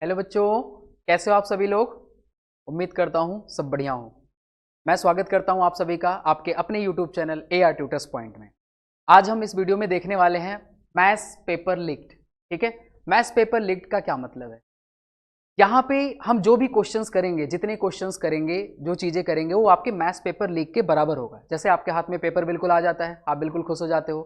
Hello बच्चों, कैसे हो आप सभी लोग। उम्मीद करता हूँ सब बढ़िया हो। मैं स्वागत करता हूँ आप सभी का आपके अपने YouTube channel AR tutors point में। आज हम इस वीडियो में देखने वाले हैं मैथ्स पेपर लीक्ड। ठीक है, मैथ्स पेपर लीक्ड का क्या मतलब है। यहाँ पे हम जो भी क्वेश्चंस करेंगे, जितने क्वेश्चंस करेंगे, जो चीज़ें करेंगे, वो आपके मैथ्स पेपर लीक के बराबर होगा। जैसे आपके हाथ में पेपर बिल्कुल आ जाता है, आप बिल्कुल खुश हो जाते हो,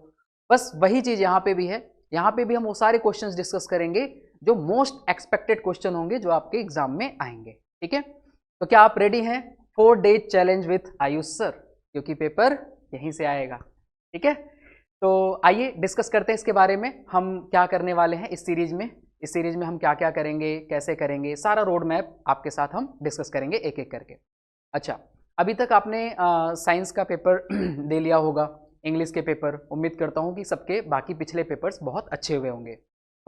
बस वही चीज़ यहाँ पे भी है। यहाँ पे भी हम वो सारे क्वेश्चंस डिस्कस करेंगे जो मोस्ट एक्सपेक्टेड क्वेश्चन होंगे जो आपके एग्जाम में आएंगे। ठीक है, तो क्या आप रेडी हैं 4 days challenge with Ayush sir, क्योंकि पेपर यहीं से आएगा। ठीक है, तो आइए डिस्कस करते हैं इसके बारे में, हम क्या करने वाले हैं इस सीरीज में। इस सीरीज में हम क्या क्या करेंगे, कैसे करेंगे, सारा रोड मैप आपके साथ हम डिस्कस करेंगे एक एक करके। अच्छा, अभी तक आपने साइंस का पेपर दे लिया होगा, इंग्लिश के पेपर। उम्मीद करता हूँ कि सबके बाकी पिछले पेपर्स बहुत अच्छे हुए होंगे।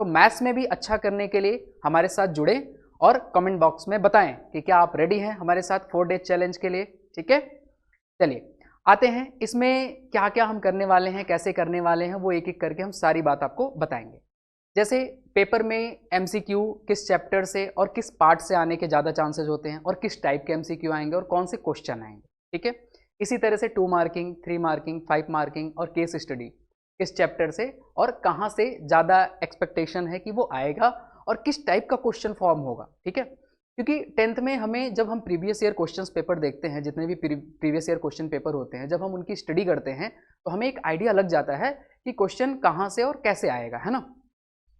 तो मैथ्स में भी अच्छा करने के लिए हमारे साथ जुड़े और कमेंट बॉक्स में बताएं कि क्या आप रेडी हैं हमारे साथ 4 डेज चैलेंज के लिए। ठीक है, चलिए आते हैं इसमें क्या क्या हम करने वाले हैं, कैसे करने वाले हैं, वो एक एक करके हम सारी बात आपको बताएंगे। जैसे पेपर में MCQ किस चैप्टर से और किस पार्ट से आने के ज़्यादा चांसेस होते हैं, और किस टाइप के MCQ आएंगे और कौन से क्वेश्चन आएंगे। ठीक है, इसी तरह से 2 मार्किंग, 3 मार्किंग, 5 मार्किंग और केस स्टडी किस चैप्टर से और कहाँ से ज़्यादा एक्सपेक्टेशन है कि वो आएगा और किस टाइप का क्वेश्चन फॉर्म होगा। ठीक है, क्योंकि 10th में हमें जब हम प्रीवियस ईयर क्वेश्चंस पेपर देखते हैं, जितने भी प्रीवियस ईयर क्वेश्चन पेपर होते हैं, जब हम उनकी स्टडी करते हैं तो हमें एक आइडिया लग जाता है कि क्वेश्चन कहाँ से और कैसे आएगा, है ना।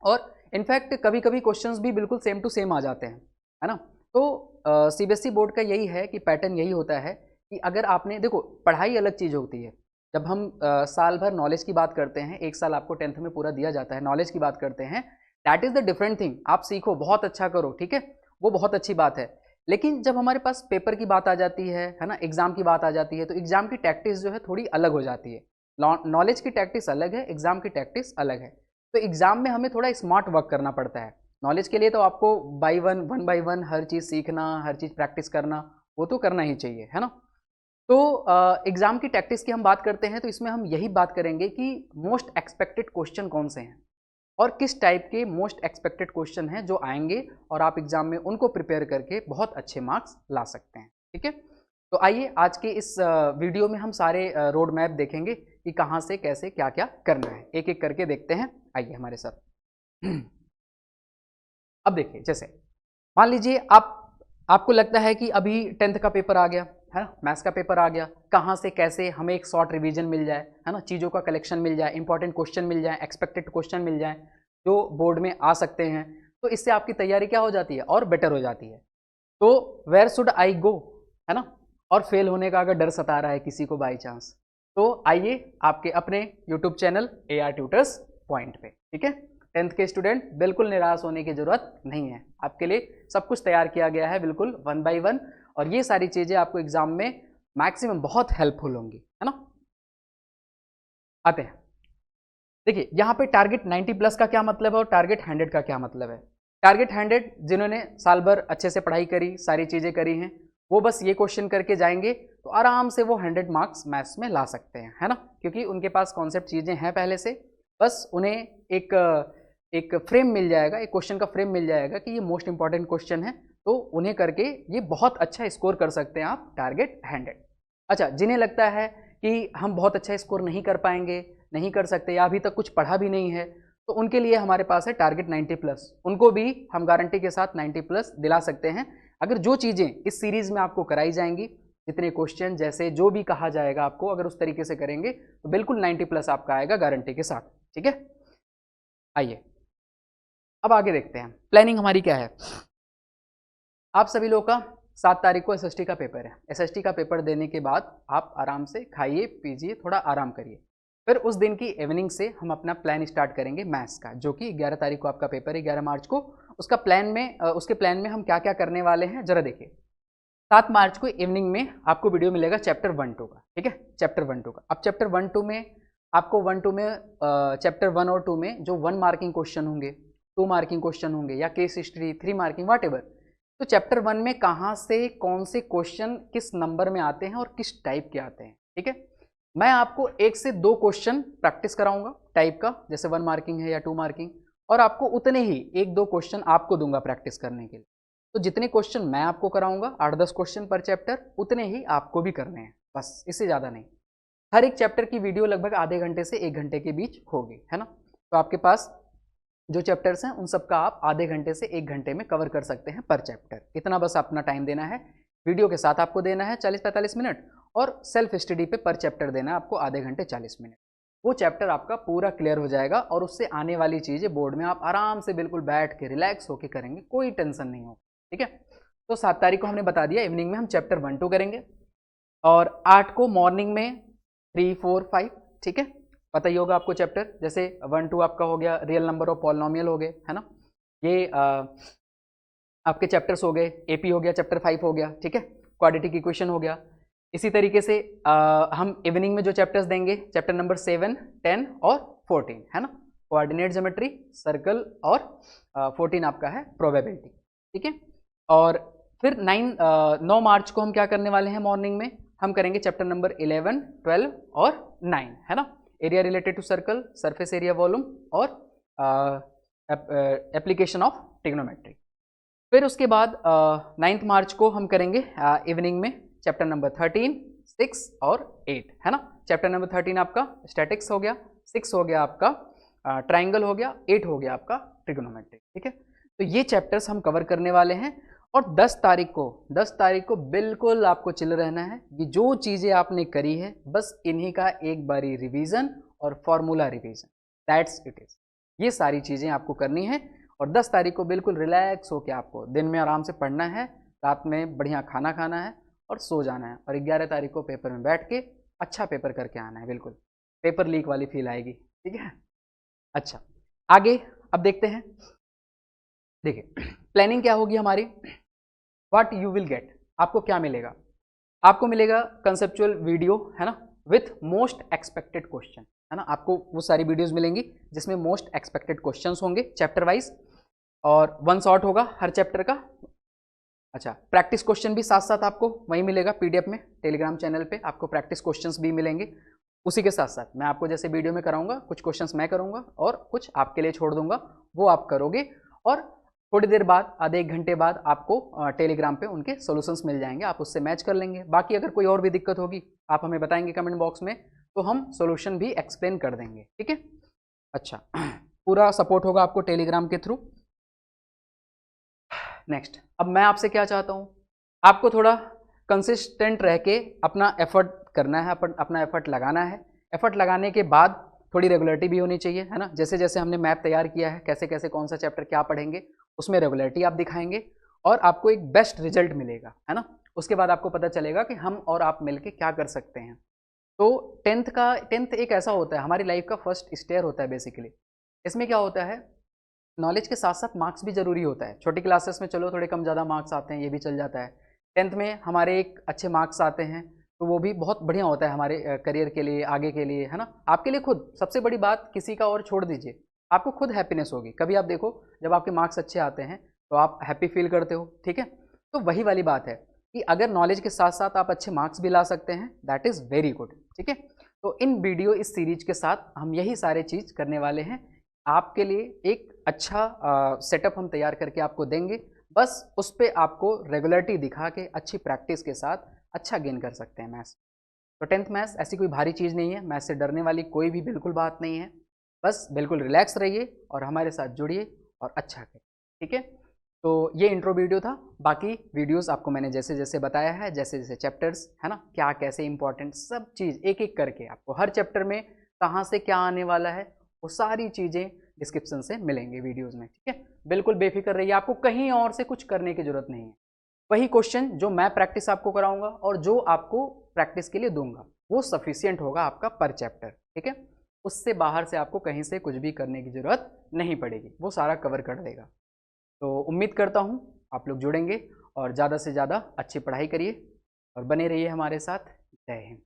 और इनफैक्ट कभी कभी क्वेश्चंस भी बिल्कुल सेम टू सेम आ जाते हैं, है ना। तो CBSE बोर्ड का यही है कि पैटर्न यही होता है कि अगर आपने, देखो पढ़ाई अलग चीज़ होती है। जब हम साल भर नॉलेज की बात करते हैं, एक साल आपको 10th में पूरा दिया जाता है, नॉलेज की बात करते हैं, that is the different thing. आप सीखो, बहुत अच्छा करो, ठीक है, वो बहुत अच्छी बात है। लेकिन जब हमारे पास पेपर की बात आ जाती है ना, एग्जाम की बात आ जाती है, तो एग्जाम की टैक्टिस जो है थोड़ी अलग हो जाती है। नॉलेज की टैक्टिस अलग है, एग्जाम की टैक्टिस अलग है। तो एग्जाम में हमें थोड़ा स्मार्ट वर्क करना पड़ता है। नॉलेज के लिए तो आपको वन बाई वन हर चीज़ सीखना, हर चीज़ प्रैक्टिस करना, वो तो करना ही चाहिए, है ना। तो एग्जाम की टैक्टिस की हम बात करते हैं, तो इसमें हम यही बात करेंगे कि मोस्ट एक्सपेक्टेड क्वेश्चन कौन से हैं और किस टाइप के मोस्ट एक्सपेक्टेड क्वेश्चन हैं जो आएंगे और आप एग्जाम में उनको प्रिपेयर करके बहुत अच्छे मार्क्स ला सकते हैं। ठीक है, तो आइए आज के इस वीडियो में हम सारे रोड मैप देखेंगे कि कहाँ से कैसे क्या क्या करना है, एक एक करके देखते हैं। आइए हमारे साथ। अब देखिए, जैसे मान लीजिए आपको लगता है कि अभी 10th का पेपर आ गया है ना, मैथ्स का पेपर आ गया, कहाँ से कैसे हमें एक शॉर्ट रिवीजन मिल जाए, है ना, चीज़ों का कलेक्शन मिल जाए, इंपॉर्टेंट क्वेश्चन मिल जाए, एक्सपेक्टेड क्वेश्चन मिल जाए जो बोर्ड में आ सकते हैं, तो इससे आपकी तैयारी क्या हो जाती है और बेटर हो जाती है। तो वेयर शुड आई गो, है ना। और फेल होने का अगर डर सता रहा है किसी को बाई चांस, तो आइए आपके अपने YouTube channel AR tutors point पे। ठीक है, 10th के स्टूडेंट बिल्कुल निराश होने की जरूरत नहीं है, आपके लिए सब कुछ तैयार किया गया है बिल्कुल 1 बाई 1, और ये सारी चीजें आपको एग्जाम में मैक्सिमम बहुत हेल्पफुल होंगी, है ना। आते हैं, देखिए यहाँ पे टारगेट 90 प्लस का क्या मतलब है और टारगेट 100 का क्या मतलब है। टारगेट 100 जिन्होंने साल भर अच्छे से पढ़ाई करी, सारी चीजें करी हैं, वो बस ये क्वेश्चन करके जाएंगे तो आराम से वो 100 मार्क्स मैथ्स में ला सकते हैं, है ना, क्योंकि उनके पास कॉन्सेप्ट चीजें हैं पहले से। बस उन्हें एक फ्रेम मिल जाएगा, एक क्वेश्चन का फ्रेम मिल जाएगा कि ये मोस्ट इंपॉर्टेंट क्वेश्चन है, तो उन्हें करके ये बहुत अच्छा स्कोर कर सकते हैं आप टारगेट 100। अच्छा, जिन्हें लगता है कि हम बहुत अच्छा स्कोर नहीं कर पाएंगे, नहीं कर सकते, या अभी तक कुछ पढ़ा भी नहीं है, तो उनके लिए हमारे पास है टारगेट 90 प्लस। उनको भी हम गारंटी के साथ 90 प्लस दिला सकते हैं अगर जो चीज़ें इस सीरीज में आपको कराई जाएंगी, जितने क्वेश्चन जैसे जो भी कहा जाएगा आपको, अगर उस तरीके से करेंगे तो बिल्कुल 90 प्लस आपका आएगा गारंटी के साथ। ठीक है, आइए अब आगे देखते हैं प्लानिंग हमारी क्या है। आप सभी लोग का 7 तारीख को SST का पेपर है। SST का पेपर देने के बाद आप आराम से खाइए पीजिए, थोड़ा आराम करिए, फिर उस दिन की इवनिंग से हम अपना प्लान स्टार्ट करेंगे मैथ्स का, जो कि 11 तारीख को आपका पेपर है, 11 मार्च को। उसके प्लान में हम क्या क्या करने वाले हैं जरा देखिए। 7 मार्च को इवनिंग में आपको वीडियो मिलेगा चैप्टर 1-2 का। ठीक है, चैप्टर 1-2 का। अब चैप्टर 1-2 में आपको 1-2 में चैप्टर 1 और 2 में जो 1 मार्किंग क्वेश्चन होंगे, 2 मार्किंग क्वेश्चन होंगे, या केस हिस्ट्री 3 मार्किंग वाट एवर, तो चैप्टर 1 में कहाँ से कौन से क्वेश्चन किस नंबर में आते हैं और किस टाइप के आते हैं। ठीक है, मैं आपको 1 से 2 क्वेश्चन प्रैक्टिस कराऊंगा टाइप का, जैसे 1 मार्किंग है या 2 मार्किंग, और आपको उतने ही 1-2 क्वेश्चन आपको दूंगा प्रैक्टिस करने के लिए। तो जितने क्वेश्चन मैं आपको कराऊंगा 8-10 क्वेश्चन पर चैप्टर, उतने ही आपको भी करने हैं, बस इससे ज़्यादा नहीं। हर एक चैप्टर की वीडियो लगभग आधे घंटे से 1 घंटे के बीच होगी, है ना। तो आपके पास जो चैप्टर्स हैं उन सबका आप आधे घंटे से 1 घंटे में कवर कर सकते हैं पर चैप्टर। इतना बस अपना टाइम देना है, वीडियो के साथ आपको देना है 40-45 मिनट, और सेल्फ स्टडी पे पर चैप्टर देना है आपको आधे घंटे 40 मिनट। वो चैप्टर आपका पूरा क्लियर हो जाएगा और उससे आने वाली चीज़ें बोर्ड में आप आराम से बिल्कुल बैठ के रिलैक्स होकर करेंगे, कोई टेंशन नहीं हो, ठीक है। तो 7 तारीख को हमने बता दिया, इवनिंग में हम चैप्टर 1-2 करेंगे, और 8 को मॉर्निंग में 3, 4, 5, ठीक है। पता ही होगा आपको चैप्टर, जैसे 1-2 आपका हो गया, रियल नंबर और पॉलिनोमियल हो गए, है ना। ये आपके चैप्टर्स हो गए, एपी हो गया, चैप्टर 5 हो गया, ठीक है, क्वाड्रेटिक इक्वेशन हो गया। इसी तरीके से हम इवनिंग में जो चैप्टर्स देंगे, चैप्टर नंबर 7, 10 और 14, है ना, कोऑर्डिनेट ज्योमेट्री, सर्कल, और 14 आपका है प्रोबेबिलिटी, ठीक है। और फिर 9 मार्च को हम क्या करने वाले हैं, मॉर्निंग में हम करेंगे चैप्टर नंबर 11, 12 और 9, है ना, area related to circle, surface area volume, और एप्लीकेशन ऑफ ट्रिग्नोमेट्री। फिर उसके बाद 9 मार्च को हम करेंगे इवनिंग में चैप्टर नंबर 13, 6 और 8, है ना। चैप्टर नंबर 13 आपका स्टैटिक्स हो गया, 6 हो गया आपका ट्राइंगल हो गया, 8 हो गया आपका ट्रिग्नोमेट्री, ठीक है। तो ये चैप्टर्स हम कवर करने वाले हैं। और 10 तारीख को बिल्कुल आपको चिल रहना है, कि जो चीज़ें आपने करी है बस इन्हीं का एक बारी रिवीजन और formula revision, that's it is. ये सारी चीज़ें आपको करनी है, और 10 तारीख को बिल्कुल रिलैक्स होकर आपको दिन में आराम से पढ़ना है, रात में बढ़िया खाना खाना है और सो जाना है, और 11 तारीख को पेपर में बैठ के अच्छा पेपर करके आना है, बिल्कुल पेपर लीक वाली फील आएगी, ठीक है। अच्छा, आगे अब देखते हैं। देखिए प्लानिंग क्या होगी हमारी, व्हाट यू विल गेट, आपको क्या मिलेगा, आपको मिलेगा कंसेप्चुअल वीडियो, है ना, विथ मोस्ट एक्सपेक्टेड क्वेश्चन, है ना। आपको वो सारी वीडियोस मिलेंगी जिसमें मोस्ट एक्सपेक्टेड क्वेश्चंस होंगे चैप्टर वाइज, और 1 शॉट होगा हर चैप्टर का। अच्छा, प्रैक्टिस क्वेश्चन भी साथ साथ आपको वहीं मिलेगा पीडीएफ में, टेलीग्राम चैनल पे आपको प्रैक्टिस क्वेश्चंस भी मिलेंगे। उसी के साथ साथ मैं आपको जैसे वीडियो में कराऊंगा, कुछ क्वेश्चंस मैं करूंगा और कुछ आपके लिए छोड़ दूंगा, वो आप करोगे, और थोड़ी देर बाद, आधे 1 घंटे बाद आपको टेलीग्राम पे उनके सोल्यूशंस मिल जाएंगे, आप उससे मैच कर लेंगे। बाकी अगर कोई और भी दिक्कत होगी आप हमें बताएंगे कमेंट बॉक्स में, तो हम सोल्यूशन भी एक्सप्लेन कर देंगे, ठीक है। अच्छा, पूरा सपोर्ट होगा आपको टेलीग्राम के थ्रू। नेक्स्ट, अब मैं आपसे क्या चाहता हूँ, आपको थोड़ा कंसिस्टेंट रह के अपना एफर्ट करना है, अपना एफर्ट लगाना है। एफर्ट लगाने के बाद थोड़ी रेगुलरिटी भी होनी चाहिए, है ना। जैसे जैसे हमने मैप तैयार किया है, कैसे कैसे कौन सा चैप्टर क्या पढ़ेंगे, उसमें रेगुलरिटी आप दिखाएंगे और आपको एक बेस्ट रिजल्ट मिलेगा, है ना। उसके बाद आपको पता चलेगा कि हम और आप मिलके क्या कर सकते हैं। तो 10th एक ऐसा होता है, हमारी लाइफ का फर्स्ट स्टेयर होता है बेसिकली। इसमें क्या होता है, नॉलेज के साथ साथ मार्क्स भी जरूरी होता है। छोटी क्लासेस में चलो थोड़े कम ज़्यादा मार्क्स आते हैं, ये भी चल जाता है। 10th में हमारे एक अच्छे मार्क्स आते हैं, तो वो भी बहुत बढ़िया होता है हमारे करियर के लिए, आगे के लिए, है ना। आपके लिए खुद, सबसे बड़ी बात, किसी का और छोड़ दीजिए, आपको खुद हैप्पीनेस होगी। कभी आप देखो, जब आपके मार्क्स अच्छे आते हैं तो आप हैप्पी फील करते हो, ठीक है। तो वही वाली बात है कि अगर नॉलेज के साथ साथ आप अच्छे मार्क्स भी ला सकते हैं, दैट इज़ वेरी गुड, ठीक है। तो इन वीडियो, इस सीरीज के साथ हम यही सारे चीज़ करने वाले हैं। आपके लिए एक अच्छा सेटअप हम तैयार करके आपको देंगे, बस उस पर आपको रेगुलरिटी दिखा के अच्छी प्रैक्टिस के साथ अच्छा गेन कर सकते हैं मैथ्स। तो 10th मैथ्स ऐसी कोई भारी चीज़ नहीं है, मैथ्स से डरने वाली कोई भी बिल्कुल बात नहीं है। बस बिल्कुल रिलैक्स रहिए और हमारे साथ जुड़िए और अच्छा करिए, ठीक है। तो ये इंट्रो वीडियो था। बाकी वीडियोस आपको मैंने जैसे जैसे बताया है, जैसे जैसे चैप्टर्स, है ना, क्या कैसे इंपॉर्टेंट, सब चीज़ एक एक करके आपको हर चैप्टर में कहाँ से क्या आने वाला है, वो सारी चीज़ें डिस्क्रिप्शन से मिलेंगे वीडियोस में, ठीक है। बिल्कुल बेफिक्र रहिए, आपको कहीं और से कुछ करने की जरूरत नहीं है। वही क्वेश्चन जो मैं प्रैक्टिस आपको कराऊंगा और जो आपको प्रैक्टिस के लिए दूंगा, वो सफिशियंट होगा आपका पर चैप्टर, ठीक है। उससे बाहर से आपको कहीं से कुछ भी करने की जरूरत नहीं पड़ेगी, वो सारा कवर कर देगा। तो उम्मीद करता हूँ आप लोग जुड़ेंगे और ज़्यादा से ज़्यादा अच्छी पढ़ाई करिए और बने रहिए हमारे साथ। जय हिंद।